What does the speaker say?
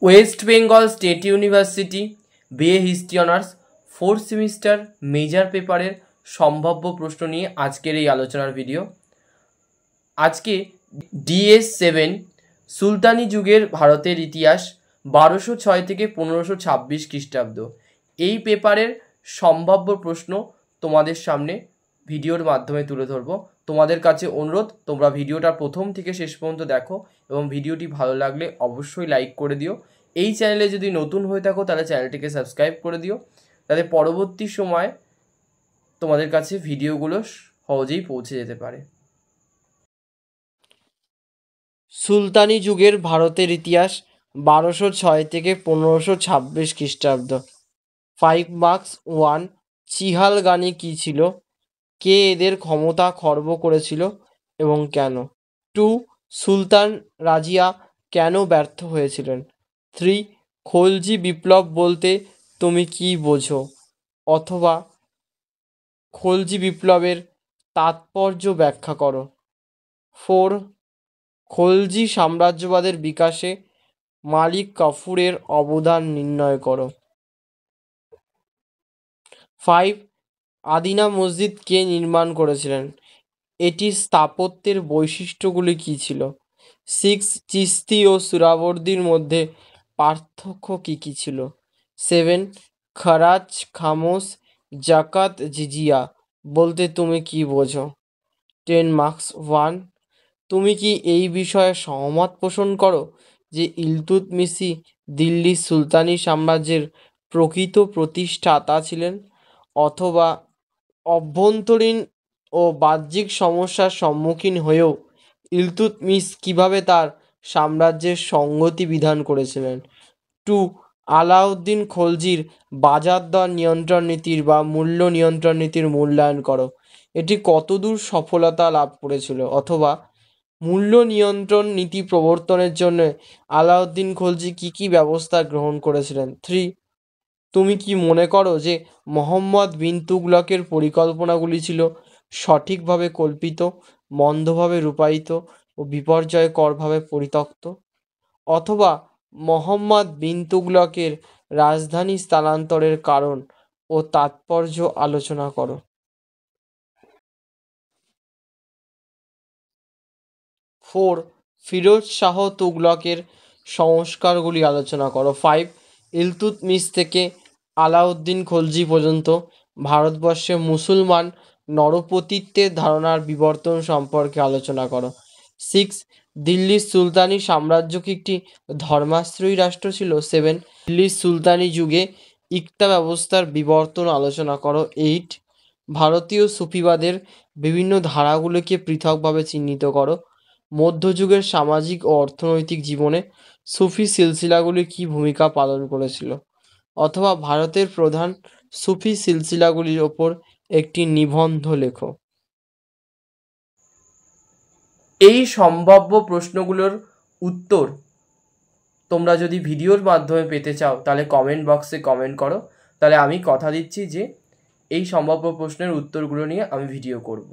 West Bengal state university BA history honours 4th semester major পেপারের সম্ভাব্য প্রশ্ন নিয়ে আজকের এই আলোচনার ভিডিও। আজকে DS7 সুলতানি যুগের ভারতের ইতিহাস 1206 থেকে 1526 খ্রিস্টাব্দ এই পেপারের সম্ভাব্য প্রশ্ন তোমাদের সামনে ভিডিওর মাধ্যমে তুলে ধরবো। তোমাদের কাছে অনুরোধ, তোমরা ভিডিওটা প্রথম থেকে শেষ পর্যন্ত দেখো এবং ভিডিওটি ভালো লাগলে অবশ্যই লাইক করে দিও। এই চ্যানেলে যদি নতুন হয়ে থাকো তাহলে চ্যানেলটিকে সাবস্ক্রাইব করে দিও, যাতে পরবর্তী সময় তোমাদের কাছে ভিডিওগুলো সহজেই পৌঁছে যেতে পারে। সুলতানি যুগের ভারতের ইতিহাস 1206 থেকে 1526 খ্রিস্টাব্দ। 5 মার্কস। 1. চিহালগানি কী ছিল? কে এদের ক্ষমতা খর্ব করেছিল এবং কেন? 2. সুলতান রাজিয়া কেন ব্যর্থ হয়েছিলেন? 3. খলজি বিপ্লব বলতে তুমি কি বোঝো, অথবা খলজি বিপ্লবের তাৎপর্য ব্যাখ্যা করো। 4. খলজি সাম্রাজ্যবাদের বিকাশে মালিক কাফুরের অবদান নির্ণয় করো। 5. আদিনা মসজিদ কে নির্মাণ করেছিলেন? এটির স্থাপত্যের বৈশিষ্ট্যগুলি কী ছিল? 6. চিশতি ও সুহরাওয়ার্দির মধ্যে পার্থক্য কী কী ছিল? 7. খরাজ, খামোশ, জাকাত, জিজিয়া বলতে তুমি কি বোঝো? 10 মার্কস। 1. তুমি কি এই বিষয়ে সহমত পোষণ করো যে ইলতুৎমিশই দিল্লি সুলতানি সাম্রাজ্যের প্রকৃত প্রতিষ্ঠাতা ছিলেন, অথবা অভ্যন্তরীণ ও বাহ্যিক সমস্যার সম্মুখীন হয়েও ইলতুৎমিশ কীভাবে তার সাম্রাজ্যের সংহতি বিধান করেছিলেন? 2. আলাউদ্দিন খলজির বাজার দর নিয়ন্ত্রণ নীতির বা মূল্য নিয়ন্ত্রণ নীতির মূল্যায়ন করো। এটি কতদূর সফলতা লাভ করেছিল, অথবা মূল্য নিয়ন্ত্রণ নীতি প্রবর্তনের জন্য আলাউদ্দিন খলজি কী কী ব্যবস্থা গ্রহণ করেছিলেন? 3. তুমি কি মনে করো যে মোহাম্মদ বিন তুগলকের পরিকল্পনাগুলি ছিল সঠিকভাবে কল্পিত, মন্দভাবে রূপায়িত ও বিপর্যয়করভাবে পরিত্যক্ত, অথবা মোহাম্মদ বিন তুগলকের রাজধানী স্থানান্তরের কারণ ও তাৎপর্য আলোচনা করো। 4. ফিরোজ শাহ তুগলকের সংস্কারগুলি আলোচনা করো। 5. ইলতুৎমিশ থেকে আলাউদ্দিন খলজি পর্যন্ত ভারতবর্ষে মুসলমান নরপতিত্বের ধারণার বিবর্তন সম্পর্কে আলোচনা করো। 6. দিল্লির সুলতানি সাম্রাজ্য কি একটি ধর্মাশ্রয়ী রাষ্ট্র ছিল? 7. দিল্লির সুলতানি যুগে ইকতা ব্যবস্থার বিবর্তন আলোচনা করো। 8. ভারতীয় সুফিবাদের বিভিন্ন ধারাগুলিকে পৃথকভাবে চিহ্নিত করো। মধ্যযুগের সামাজিক ও অর্থনৈতিক জীবনে সুফি সিলসিলাগুলি কী ভূমিকা পালন করেছিল, অথবা ভারতের প্রধান সুফি সিলসিলাগুলির ওপর একটি নিবন্ধ লেখো। এই সম্ভাব্য প্রশ্নগুলোর উত্তর তোমরা যদি ভিডিওর মাধ্যমে পেতে চাও তাহলে কমেন্ট বক্সে কমেন্ট করো, তাহলে আমি কথা দিচ্ছি যে এই সম্ভাব্য প্রশ্নের উত্তরগুলো নিয়ে আমি ভিডিও করব।